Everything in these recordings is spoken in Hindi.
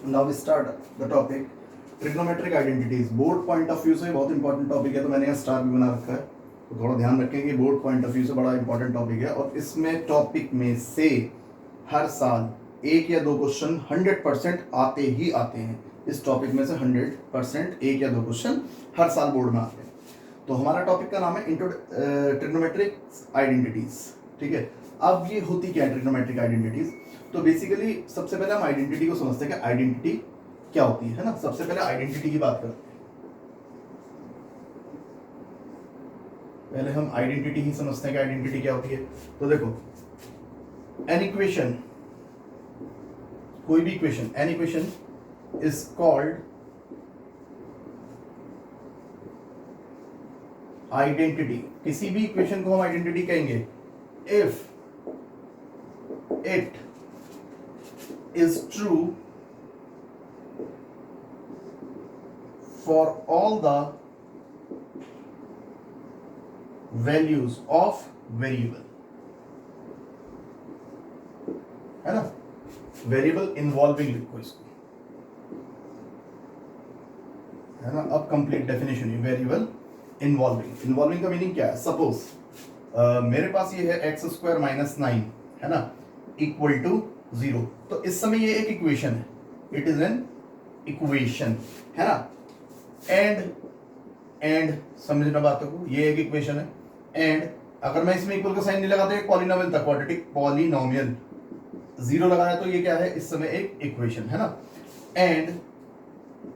Now we start the topic trigonometric identities. Board point of view से बहुत इंपॉर्टेंट टॉपिक है, तो मैंने यहाँ स्टार भी बना रखा है, तो थोड़ा ध्यान रखें कि बोर्ड पॉइंट ऑफ व्यू से बड़ा इंपॉर्टेंट टॉपिक है। और इसमें टॉपिक में से हर साल एक या दो क्वेश्चन 100% आते ही आते हैं। इस टॉपिक में से 100% एक या दो क्वेश्चन हर साल बोर्ड में आते हैं। तो हमारा टॉपिक का नाम है ट्रिग्नोमेट्रिक आइडेंटिटीज। ठीक है, अब ये होती क्या है ट्रिग्नोमेट्रिक आइडेंटिटीज? तो बेसिकली सबसे पहले हम आइडेंटिटी को समझते हैं कि आइडेंटिटी क्या होती है ना। सबसे पहले आइडेंटिटी की बात करते हैं। पहले हम आइडेंटिटी ही समझते हैं कि आइडेंटिटी क्या होती है। तो देखो, एन इक्वेशन, कोई भी equation, an equation is called identity. किसी भी इक्वेशन को हम आइडेंटिटी कहेंगे if it is true for all the values of variable, है ना। वेरिएबल इन्वॉल्विंग लिखो इसको, है ना। अब कंप्लीट डेफिनेशन है वेरिएबल इन्वॉल्विंग। इन्वॉल्विंग का मीनिंग क्या है? सपोज मेरे पास ये है एक्स स्क्वायर माइनस 9, है ना, इक्वल टू 0। तो इस समय ये एक इक्वेशन है, इट इज एन इक्वेशन, है ना। एंड समझना बातों को, ये एक इक्वेशन है। एंड अगर मैं इसमें इक्वल का साइन नहीं लगाता, एक पॉलिनोमियल था, क्वाड्रेटिक पॉलिनोमियल, 0 लगाया तो ये क्या है? इस समय एक इक्वेशन, है ना। And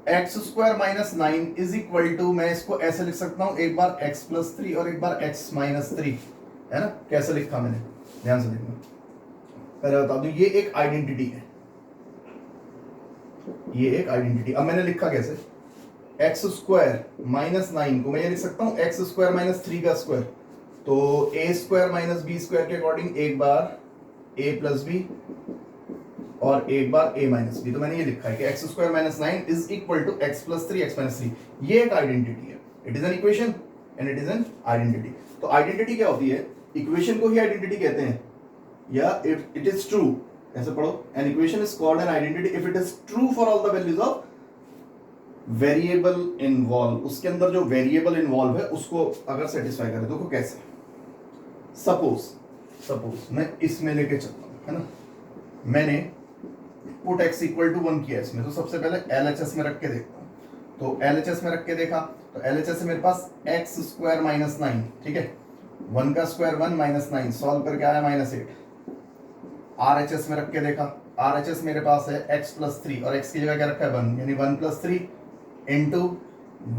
x square minus 9 is equal to, मैं इसको ऐसे लिख सकता हूं, एक बार एक्स प्लस 3 और एक बार एक्स माइनस 3, है ना। कैसे लिखा मैंने? ध्यान से देखना। पहले बता दूं, ये एक आइडेंटिटी है, ये एक आइडेंटिटी। अब मैंने लिखा कैसे? एक्स स्क्वायर माइनस 9 को मैं ये लिख सकता हूं एक्स स्क्वायर माइनस 3 का स्क्वायर। तो ए स्क्वायर माइनस बी स्क्वायर के अकॉर्डिंग एक बार ए प्लस बी और एक बार ए माइनस बी। तो मैंने ये लिखा है कि x square minus 9 is equal to x plus 3 x minus 3। ये एक आइडेंटिटी है, it is an equation and it is an identity. तो आइडेंटिटी क्या होती है? इक्वेशन को ही आइडेंटिटी कहते हैं, या इफ इट इज ट्रू, ऐसे पढ़ो, an equation is called an identity if it is true for all the values of variable involve. उसके अंदर जो वेरिएबल इन्वॉल्व है उसको अगर सेटिस्फाई करे। देखो कैसे, सपोज मैं इसमें लेके चलता हूं, है ना। मैंने पुट x इक्वल टू 1 किया इसमें, तो सबसे पहले LHS में रख के देखता हूं। तो LHS में रख के देखा, तो LHS से मेरे पास एक्स स्क्वायर माइनस 9, ठीक है, 1 का स्क्वायर 1 माइनस 9, सॉल्व करके आया -8। RHS में रख के देखा, RHS मेरे पास है x प्लस 3 और x की जगह क्या रखा है 1, यानी 1 प्लस 3 इंटू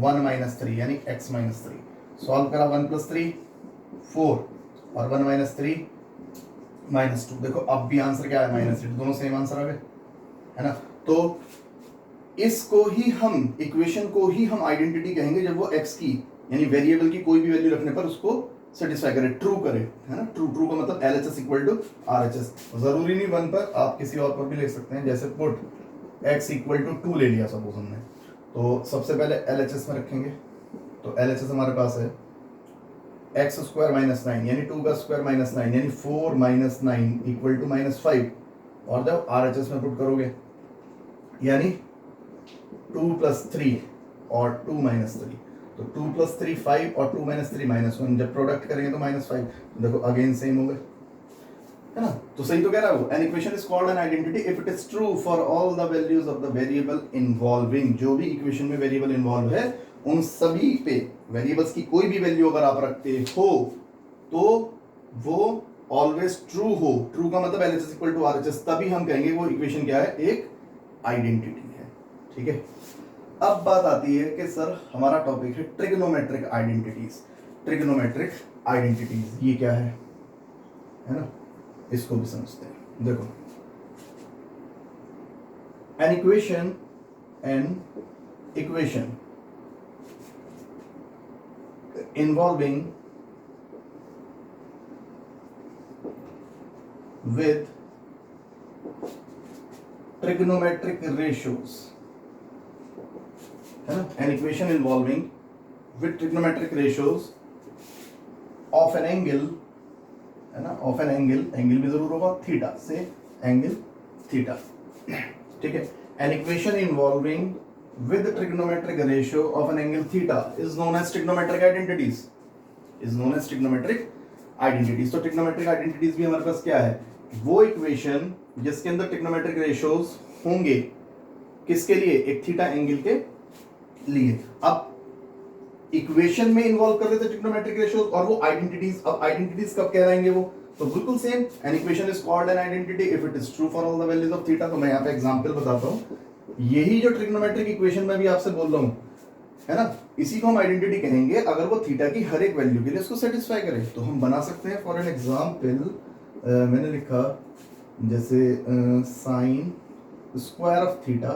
1 माइनस 3 यानी x माइनस 3। सॉल्व करा, 1 प्लस 3 4 और 1 माइनस 3 -2। देखो अब भी आंसर क्या है? -8। दोनों सेम आंसर आ गए, है ना। तो इसको ही हम, इक्वेशन को ही हम आइडेंटिटी कहेंगे जब वो x की, यानी वेरिएबल की कोई भी वैल्यू रखने पर उसको सेटिस्फाई करे, ट्रू करे, है ना। ट्रू का मतलब LHS इक्वल टू RHS। जरूरी नहीं 1 पर, आप किसी और पर भी लिख सकते हैं। जैसे पुट x इक्वल टू 2 ले लिया सपोज हमने, तो सबसे पहले LHS में रखेंगे। तो LHS हमारे पास है एक्स स्क्वायर माइनस 9 यानी 2 का स्क्वायर माइनस 9 यानी 4 माइनस 9 इक्वल टू -5। और जब RHS में पुट करोगे यानी 2 प्लस 3 और 2 माइनस 3, तो 2 प्लस 3 5 और 2 माइनस 3 -1। जब प्रोडक्ट करेंगे तो -5। देखो अगेन सेम हो गए, है ना। तो सही तो कह रहा है वो, an equation is called an identity if it is true for all the values of the variable involving. जो भी इक्वेशन में वेरिएबल इन्वॉल्व है उन सभी पे वेरिएबल्स की कोई भी वैल्यू अगर आप रखते हो तो वो ऑलवेज ट्रू हो। ट्रू का मतलब LHS इक्वल टू RHS, तभी हम कहेंगे वो इक्वेशन क्या है? एक आइडेंटिटी है, ठीक है। अब बात आती है कि सर हमारा टॉपिक है ट्रिग्नोमेट्रिक आइडेंटिटीज। ट्रिग्नोमेट्रिक आइडेंटिटीज ये क्या है ना, इसको भी समझते हैं। देखो, an equation involving with trigonometric ratios, है ना। an equation involving with trigonometric ratios of an angle, है ना, ऑफ एन एंगल, एंगल भी जरूर होगा, थीटा से एंगल थीटा, ठीक है। an equation involving with trigonometric ratio of an angle theta is known as trigonometric identities, is known as trigonometric identities। तो trigonometric identities भी हमारे पास क्या है, वो इक्वेशन जिसके अंदर trigonometric ratios होंगे, किसके लिए, एक थीटा एंगल के लिए। अब इक्वेशन में इन्वॉल्व कर रहे थे ट्रिग्नोमेट्रिक रेशियोज और वो आइडेंटिटीज। अब आइडेंटिटीज कब कहलाएंगे वो, तो बिल्कुल same, an equation is called an identity if it is true for all the values of theta. तो मैं यहाँ पे एग्जांपल बताता हूँ, यही जो ट्रिग्नोमेट्रिक इक्वेशन में भी आपसे बोल रहा हूँ, है ना, इसी को हम आइडेंटिटी कहेंगे अगर वो थीटा की हर एक वैल्यू के लिए उसको सेटिस्फाई करे। तो हम बना सकते हैं, फॉर एन एग्जाम्पल मैंने लिखा जैसे sine square of theta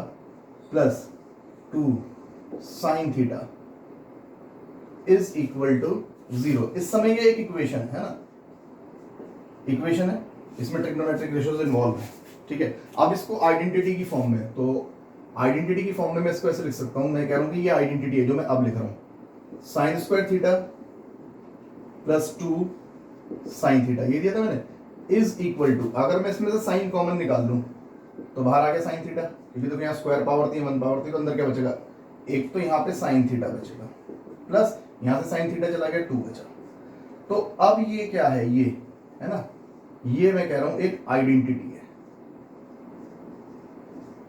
plus 2 sine theta is equal to 0। इस समय ये एक इक्वेशन है ना, इक्वेशन है, इसमें ट्रिग्नोमेट्रिक रेशियोज इन्वॉल्व है, ठीक है। अब इसको आइडेंटिटी की फॉर्म में, तो आइडेंटिटी की फॉर्म में मैं इसको ऐसे लिख सकता हूं, मैं कह रहा हूं कि ये आइडेंटिटी है जो मैं अब लिख रहा हूं, sign square theta plus 2 sine theta, ये दिया था मैंने, इज इक्वल टू, अगर मैं इसमें से साइन कॉमन निकाल लूं तो बाहर आ गया साइन थीटा, क्योंकि देखो यहाँ स्क्वायर पावर थी 1 पावर थी, तो अंदर क्या बचेगा, एक तो यहाँ पे साइन थीटा बचेगा प्लस यहाँ से साइन थीटा चला गया 2 बचा। तो अब ये क्या है, ये है ना, ये मैं कह रहा हूं एक आइडेंटिटी है,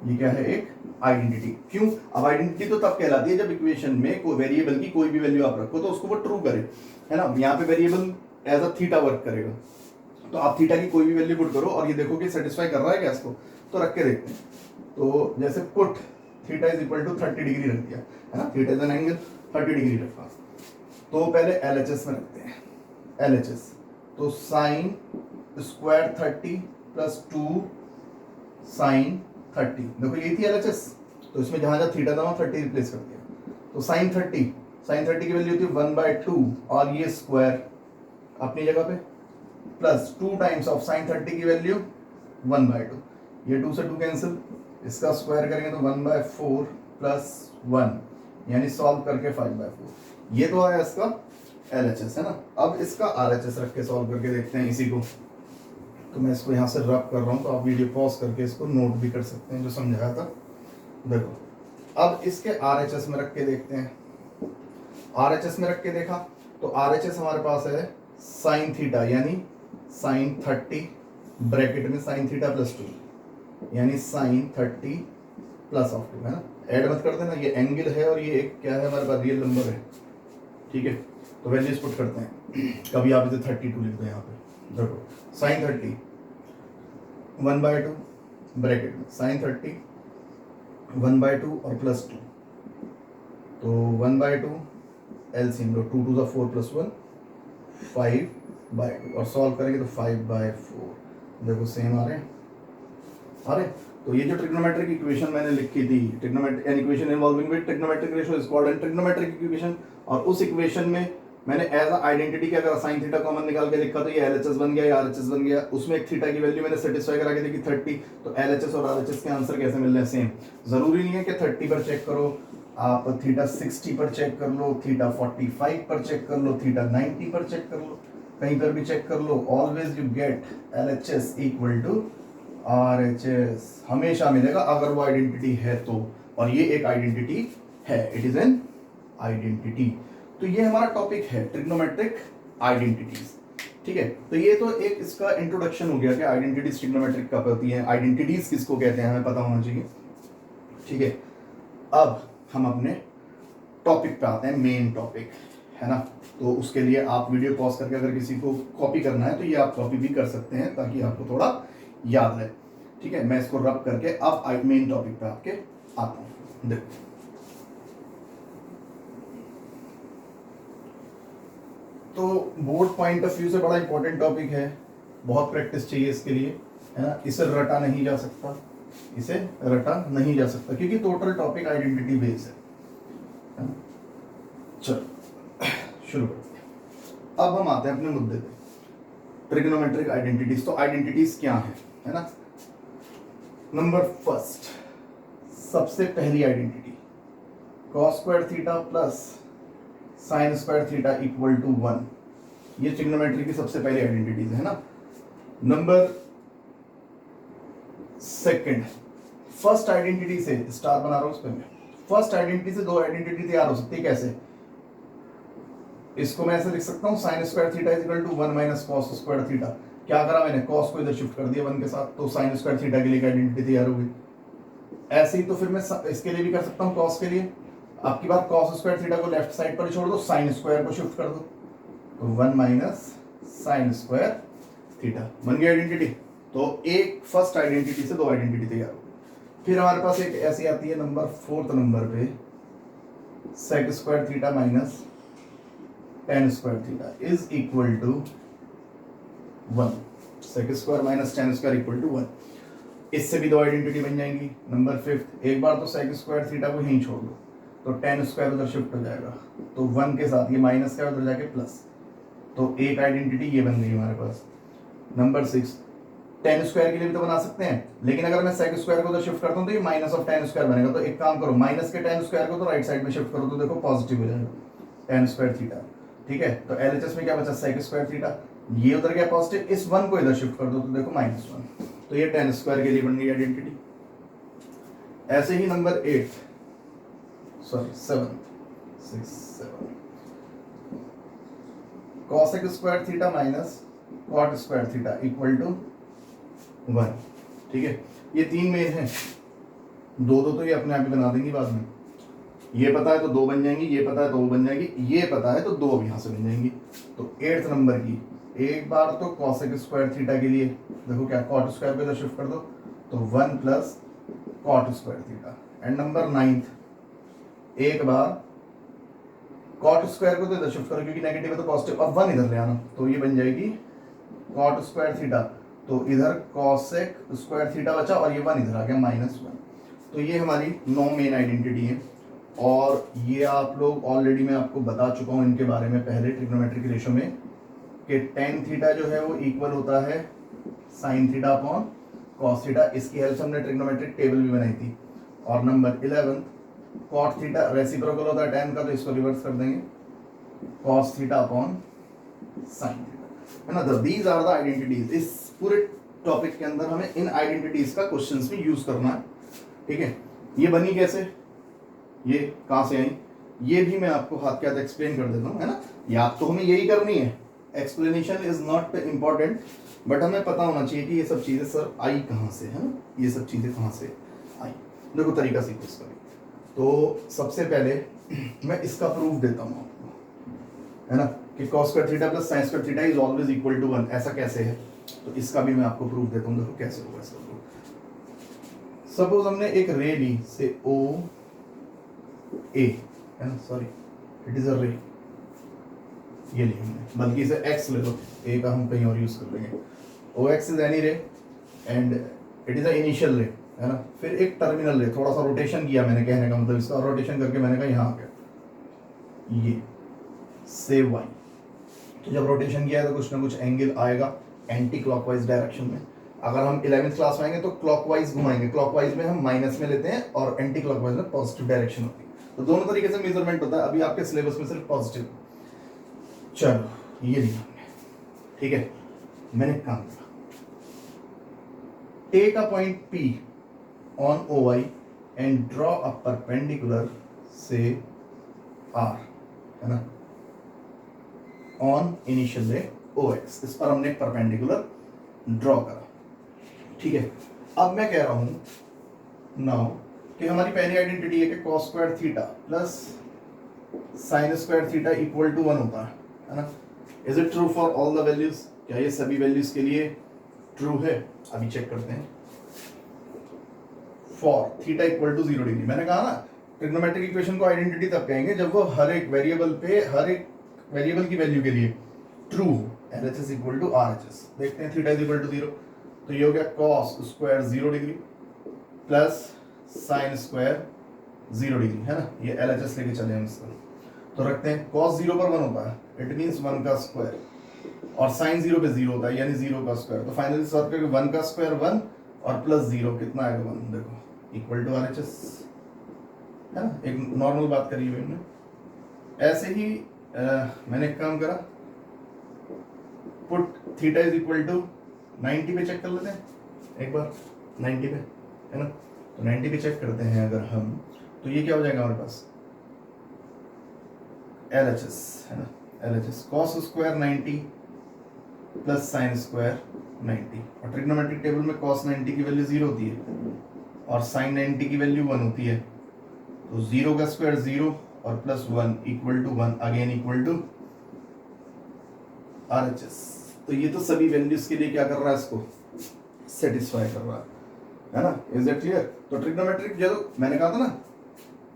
ये क्या है, एक आइडेंटिटी। क्यों, अब आइडेंटिटी तो तब कहलाती है जब इक्वेशन में कोई वेरिएबल की कोई भी वैल्यू आप रखो तो उसको वो ट्रू करे, है ना। यहाँ पे variable as a theta work करेगा, तो आप थीटा की कोई भी वैल्यू पुट करो और ये देखो कि सेटिस्फाई कर रहा है क्या इसको, तो रख के देखते हैं। तो जैसे put theta is equal to 30 degree रख दिया, है ना, theta is an angle 30 degree रखा। तो पहले LHS में रखते हैं, LHS, तो साइन स्क्वायर 30 प्लस 2 साइन 30, देखो ये थी LHS, तो इसमें जहां जहां थीटा था वहां 30 रिप्लेस कर दिया। तो साइन 30 की वैल्यू थी 1/2 और ये स्क्वायर अपनी जगह पे, प्लस 2 टाइम्स ऑफ साइन 30 की वैल्यू 1/2, ये 2 से 2 कैंसिल, इसका स्क्वायर करेंगे तो 1/4 प्लस 1, यानी सॉल्व करके 5/4। ये तो आया इसका LHS, है ना। अब इसका RHS रख के सॉल्व करके देखते हैं इसी को। तो मैं इसको यहाँ से रब कर रहा हूँ, तो आप वीडियो पॉज करके इसको नोट भी कर सकते हैं जो समझाया था। देखो अब इसके RHS में रख के देखते हैं, RHS में रख के देखा तो RHS हमारे पास है साइन थीटा, यानी साइन 30 ब्रैकेट में साइन थीटा प्लस 2, यानी साइन 30 प्लस ऑफ 2, है ना, ऐड मत कर देना, ये एंगल है और ये एक क्या है हमारे पास, रियल नंबर है, ठीक है। तो वैल्यूज पुट करते हैं, कभी आप इसे 32 लिख दो यहाँ पे, देखो साइन 30 1/2 ब्रैकेट में साइन 30 1/2 और प्लस 2, तो 1/2 एलसीएम लो, 2 2 4 प्लस 1 5/2 और सॉल्व करेंगे तो 5/4, देखो सेम आ रहे हैं, अरे तो ये जो ट्रिग्नोमेट्रिक इक्वेशन मैंने लिखी थी, trigonometric an equation involving with trigonometric ratio is called an trigonometric equation, और उस इक्वेशन में मैंने एज अ आइडेंटिटी के अगर साइन थीटा कॉमन निकाल के लिखा तो ये LHS बन गया, ये RHS बन गया, उसमें एक थीटा की वैल्यू मैंने सेटिस्फाई करा के देखी 30, तो LHS और RHS के आंसर कैसे मिल रहे हैं, सेम। जरूरी नहीं है कि 30 पर चेक करो, आप थीटा 60 पर चेक कर लो, थीटा 45 पर चेक कर लो, थीटा 90 पर चेक कर लो, कहीं पर भी चेक कर लो, always you get LHS equal to RHS, हमेशा मिलेगा अगर वो आइडेंटिटी है तो, और ये एक आइडेंटिटी है, इट इज एन आइडेंटिटी। तो ये हमारा टॉपिक है ट्रिग्नोमेट्रिक आइडेंटिटीज, ठीक है। तो ये तो एक इसका इंट्रोडक्शन हो गया कि आइडेंटिटीज ट्रिग्नोमेट्रिक कब होती हैं, आइडेंटिटीज किसको कहते हैं हमें पता होना चाहिए, ठीक है। अब हम अपने टॉपिक पे आते हैं, मेन टॉपिक, है ना। तो उसके लिए आप वीडियो पॉज करके अगर किसी को कॉपी करना है तो ये आप कॉपी भी कर सकते हैं ताकि आपको थोड़ा याद रहे, ठीक है। मैं इसको रब करके अब मेन टॉपिक पे आपके आता हूँ। देखो तो बोर्ड पॉइंट ऑफ व्यू से बड़ा इंपॉर्टेंट टॉपिक है, बहुत प्रैक्टिस चाहिए इसके लिए, है ना। इसे रटा नहीं जा सकता, इसे रटा नहीं जा सकता क्योंकि टोटल टॉपिक आइडेंटिटी बेस्ड है ना। चलो शुरू करते हैं। अब हम आते हैं अपने मुद्दे पे, ट्रिग्नोमेट्रिक आइडेंटिटीज। तो आइडेंटिटीज क्या है ना। नंबर फर्स्ट, सबसे पहली identity, cos square theta plus sine square theta equal to 1, ये ट्रिग्नोमेट्री की सबसे पहली आइडेंटिटीज है ना। नंबर सेकंड, फर्स्ट आइडेंटिटी से स्टार बना रहा हूं उस पे मैं, फर्स्ट आइडेंटिटी से दो आइडेंटिटी तैयार हो सकती है। कैसे? इसको मैं ऐसे लिख सकता हूँ sine square theta is equal to 1 minus cos square theta. क्या करा मैंने? कॉस को इधर शिफ्ट कर दिया 1 के साथ, तो साइन स्क्वायर थीटा के लिए एक आइडेंटिटी तैयार हो गई। ऐसे ही तो फिर मैं इसके लिए भी कर सकता हूँ, कॉस के लिए। आपकी बात कॉस स्क्वायर थीटा को लेफ्ट साइड पर छोड़ दो, साइन स्क्वायर को शिफ्ट कर दो, तो 1 माइनस साइन स्क्वायर थीटा बन गई आइडेंटिटी। तो एक फर्स्ट आइडेंटिटी से दो आइडेंटिटी तैयार हो। फिर हमारे पास एक ऐसी आती है नंबर 4th नंबर पे, sec square theta minus tan square theta is equal to 1। Sec square minus tan square equal to 1। इससे भी दो आइडेंटिटी बन जाएंगी। नंबर 5th, एक बार तो सेक स्क्वायर थीटा को यहीं छोड़ दो, तो टेन स्क्वायर उधर शिफ्ट हो जाएगा, तो 1 के साथ ये माइनस का उधर जाके प्लस, तो एक आइडेंटिटी ये बन गई हमारे पास। नंबर 6, टेन स्क्वायर के लिए भी तो बना सकते हैं, लेकिन अगर मैं सेक स्क्वायर को उधर शिफ्ट करता हूँ तो ये माइनस ऑफ टेन स्क्वायर बनेगा। तो एक काम करो, माइनस के टेन स्क्वायर को तो राइट साइड में शिफ्ट करो, तो देखो पॉजिटिव हो जाएगा टेन स्क्वायर थीटा। ठीक है, तो एलएचएस में क्या बचा? सेक स्क्वायर थीटा, ये उधर गया पॉजिटिव, इस 1 को इधर शिफ्ट कर दो, तो देखो -1, तो ये टेन स्क्वायर के लिए बन गई आइडेंटिटी। ऐसे ही number 7 cosec square theta minus cot square theta equal to 1। ठीक है, ये तीन मेन है, दो तो ये अपने आप ही बना देंगी बाद में। ये पता है तो दो बन जाएंगी, ये पता है तो वो बन जाएगी, ये पता है तो दो अब यहाँ से बन जाएंगी। तो 8th नंबर की एक बार तो कॉसेक स्क्वायर थीटा के लिए देखो क्या, कॉट स्क्वायर पे इधर शिफ्ट कर दो, तो 1 plus cot square theta. And number 9th, एक बार कॉट स्क्वायर को तो इधर शिफ्ट करो क्योंकि नेगेटिव है तो पॉजिटिव, और 1 इधर ले आना, तो ये बन जाएगी कॉट स्क्वायर थीटा, तो इधर कॉसेक स्क्वायर थीटा बचा और ये 1 इधर आ गया -1। तो ये हमारी 9 मेन आइडेंटिटी है, और ये आप लोग ऑलरेडी मैं आपको बता चुका हूँ इनके बारे में पहले ट्रिग्नोमेट्रिक रेशो में, कि टेन थीटा जो है वो इक्वल होता है sine theta upon cos theta. इसकी हेल्प से हमने ट्रिग्नोमेट्रिक टेबल भी बनाई थी। और नंबर 11 कॉट थीटा रेसिप्रोकल होता है टेन का, तो इसको रिवर्स कर देंगे, cos theta upon sine theta, है ना। These are the identities. इस पूरे टॉपिक के अंदर हमें इन आइडेंटिटीज का क्वेश्चंस में यूज करना है। ठीक है, ये बनी कैसे, ये कहाँ से आई, ये भी मैं आपको हाथ के हाथ एक्सप्लेन कर देता हूँ, है ना। याद तो हमें यही करनी है, explanation is not important, but हमें पता होना चाहिए कि ये सब चीज़ें सर आई कहाँ से, है ना, ये सब चीज़ें कहाँ से आई। देखो तरीका सीखो इसका भी। तो सबसे पहले मैं इसका प्रूफ देता हूँ आपको, है ना, कि cos square theta plus sine square theta is always equal to 1। ऐसा कैसे है, तो इसका भी मैं आपको प्रूफ देता हूँ। देखो कैसे होगा इसका प्रूफ। सपोज हमने एक रे ली से ओ ए, है ना, सॉरी इट इज अ रे, ये ली हमने, बल्कि इसे एक्स ले लो, ए का हम कहीं और यूज कर लेंगे। ओ एक्स इज एनी रे and it is a initial रे, है ना। फिर एक टर्मिनल रे, थोड़ा सा रोटेशन किया मैंने, कहने का मतलब इसका, रोटेशन करके मैंने कहा यहाँ आ गया ये से वाई। तो जब रोटेशन किया है तो कुछ ना कुछ एंगल आएगा एंटी क्लॉकवाइज डायरेक्शन में। अगर हम 11th क्लास में आएंगे तो क्लॉकवाइज घुमाएंगे, क्लॉकवाइज में हम माइनस में लेते हैं और एंटी क्लॉकवाइज में पॉजिटिव डायरेक्शन होती है। तो दोनों तरीके से मेजरमेंट होता है। अभी आपके सिलेबस में सिर्फ पॉजिटिव। चलो ये लिखा हमने, ठीक है। मैंने काम किया, take a point P on OI and draw a perpendicular से R, है ना, ऑन इनिशियल रे OX। इस पर हमने एक परपेंडिकुलर ड्रॉ करा, ठीक है। अब मैं कह रहा हूं नाउ कि हमारी पहली आइडेंटिटी है कि cos square theta plus sine square theta equal to 1 होता है ना। Is it true for all the values? क्या ये सभी वैल्यूज के लिए ट्रू है? अभी चेक करते हैं। For theta equal to 0 degree, मैंने कहा ना ट्रिग्नोमेट्रिक इक्वेशन को आइडेंटिटी तब कहेंगे जब वो हर एक वेरिएबल पे, हर एक वेरिएबल की वैल्यू के लिए ट्रू हो। LHS equal to RHS। देखते हैं, थीटा इज इक्वल टू 0, तो ये हो गया cos square 0 degree plus sine square 0 degree, है ना। ये LHS लेके चले हम इसको, तो रखते हैं cos 0 पर 1 होता है, इट मींस 1 का स्क्वायर, और साइन 0 पे 0 होता है यानी 0 का स्क्वायर। तो फाइनली सॉल्व करके 1 का स्क्वायर 1 और प्लस 0 कितना आएगा 1, देखो इक्वल टू RHS, है ना। एक नॉर्मल बात करी हुई हमने। ऐसे ही मैंने एक काम करा, put theta is equal to 90 पे चेक कर लेते हैं एक बार, 90 पे, है ना। तो 90 पे चेक करते हैं अगर हम, तो ये क्या हो जाएगा हमारे पास LHS है ना, LHS cos square 90 plus sine square 90, और ट्रिग्नोमेट्रिक टेबल में cos 90 की वैल्यू 0 होती है और साइन 90 की वैल्यू 1 होती है, तो 0 का स्क्वायर 0 और plus 1 equal to 1 again equal to RHS। तो ये तो सभी वैल्यूज के लिए क्या कर रहा है, इसको सेटिस्फाई कर रहा है ना। Is that clear? तो ट्रिग्नोमेट्रिक जो मैंने कहा था ना,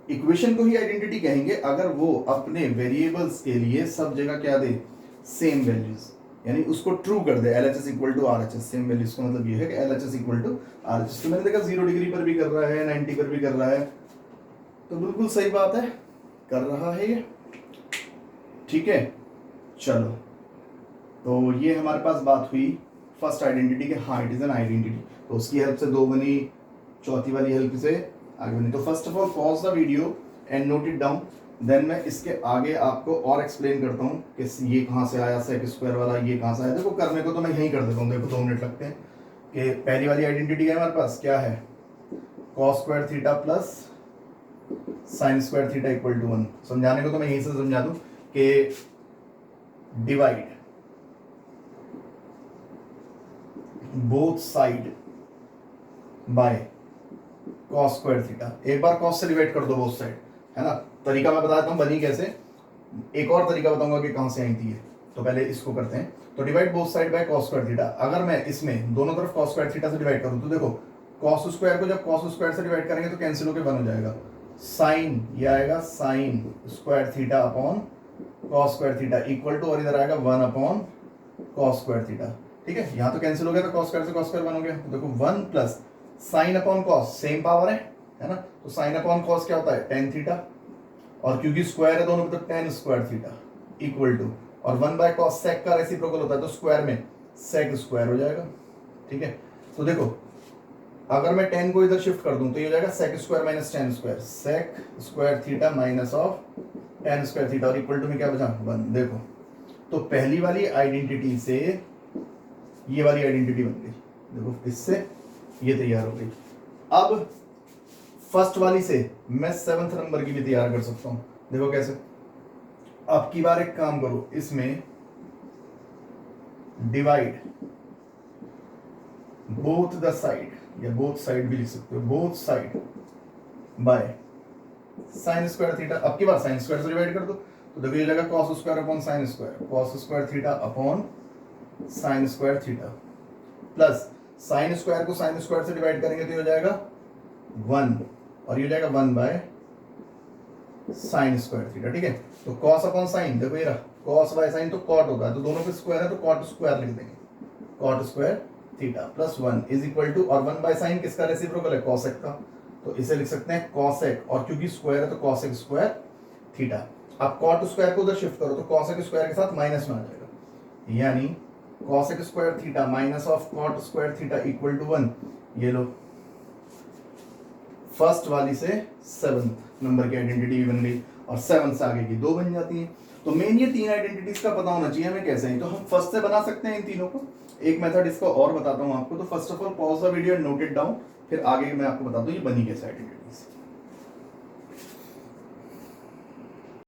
इक्वेशन को ही आइडेंटिटी कहेंगे अगर वो अपने वेरिएबल्स के लिए सब जगह क्या दे, सेम वैल्यूज, यानी उसको ट्रू कर दे। LHS equal to RHS, same values का मतलब ये है कि LHS इक्वल टू RHS। तो मैंने देखा 0 डिग्री पर भी कर रहा है, 90 पर भी कर रहा है, तो बिल्कुल सही बात है, कर रहा है ये, ठीक है। चलो, तो ये हमारे पास बात हुई फर्स्ट आइडेंटिटी के, हाँ इट इज एन आइडेंटिटी, तो उसकी हेल्प से 2 बनी, चौथी वाली हेल्प से आगे बनी। तो first of all pause the video and note it down, then मैं इसके आगे आपको और एक्सप्लेन करता हूँ कि ये कहाँ से आया सेक स्क्वायर वाला, ये कहाँ से आया। देखो करने को तो मैं यहीं कर देता हूँ, देखो 2 मिनट लगते हैं। कि पहली वाली आइडेंटिटी है हमारे पास, क्या है, cos square theta plus sine square theta equal to 1। समझाने को तो मैं यहीं से समझा दूं कि divide both side by cos square theta. एक बार कॉस से डिवाइड कर दो बोथ साइड, है ना। तरीका मैं बता देता हूँ बनी कैसे, एक और तरीका बताऊंगा कि कहां से आई थी ये। तो पहले इसको करते हैं। तो divide both side by cos square theta. अगर मैं इसमें दोनों तरफ कॉस स्क्वायर थीटा से डिवाइड करूं तो देखो कॉस स्क्वायर को जब कॉस स्क्वायर से डिवाइड करेंगे तो कैंसिल होकर 1 हो जाएगा। साइन ये आएगा sine square theta upon cos square theta equal to, और इधर आएगा 1 अपॉन कॉस स्क्वायर थीटा। ठीक है, यहाँ तो कैंसिल हो गया, तो कॉस स्क्वायर से कॉस स्क्वायर 1 हो गया। तो देखो 1 plus sine upon cos, same power है ना। तो साइन अपॉन कॉस क्या होता है, टेन थीटा, और क्योंकि स्क्वायर है दोनों तो tan square theta equal to, और 1 बाय कॉस सेक का रेसिप्रोकल होता है तो स्क्वायर में सेक स्क्वायर हो जाएगा। ठीक है, तो देखो अगर मैं 10 को इधर शिफ्ट कर दूं तो ये हो जाएगा sec square minus tan square, sec square theta minus of tan square theta, और इक्वल टू में क्या बचा 1। देखो तो पहली वाली आइडेंटिटी से ये वाली आइडेंटिटी बन गई, देखो इससे ये तैयार हो गई। अब फर्स्ट वाली से मैं 7th नंबर की भी तैयार कर सकता हूं। देखो कैसे, अब की बार एक काम करो, इसमें डिवाइड बोथ द साइड, या बोथ साइड भी लिख सकते हो, both side by sine square theta. अब की बार साइन स्क्वायर से डिवाइड कर दो, तो देखो ये जाएगा cos square upon sine square, cos square theta upon sign square theta, plus sine square को साइन स्क्वायर से डिवाइड करेंगे तो ये हो जाएगा 1, और ये हो जाएगा 1 बाय साइन स्क्वायर थीटा। ठीक है, तो कॉस अपॉन साइन, देखो ये रहा कॉस बाय साइन तो कॉट होगा, तो दोनों पे स्क्वायर है तो कॉट स्क्वायर लिख देंगे, cot square theta plus 1 is equal to, और 1 बाय साइन किसका रेसिप्रोकल है, कॉसेक का, तो इसे लिख सकते हैं कॉसेक, और क्योंकि स्क्वायर है तो कॉसेक स्क्वायर थीटा। अब कॉट स्क्वायर को उधर शिफ्ट करो तो कॉसेक स्क्वायर के साथ माइनस में आ जाएगा, यानी cosec square theta minus of cot square theta equal to 1। ये लो फर्स्ट वाली से 7th नंबर की आइडेंटिटी बन गई, और 7 से आगे की 2 बन जाती हैं। तो मेन ये 3 आइडेंटिटीज का पता होना चाहिए हमें कैसे हैं। तो हम फर्स्ट से बना सकते हैं इन तीनों को। एक मेथड इसका और बताता हूं आपको। तो first of all pause the video and note it down, फिर आगे मैं आपको बताता हूं ये बनी कैसे आइडेंटिटीज।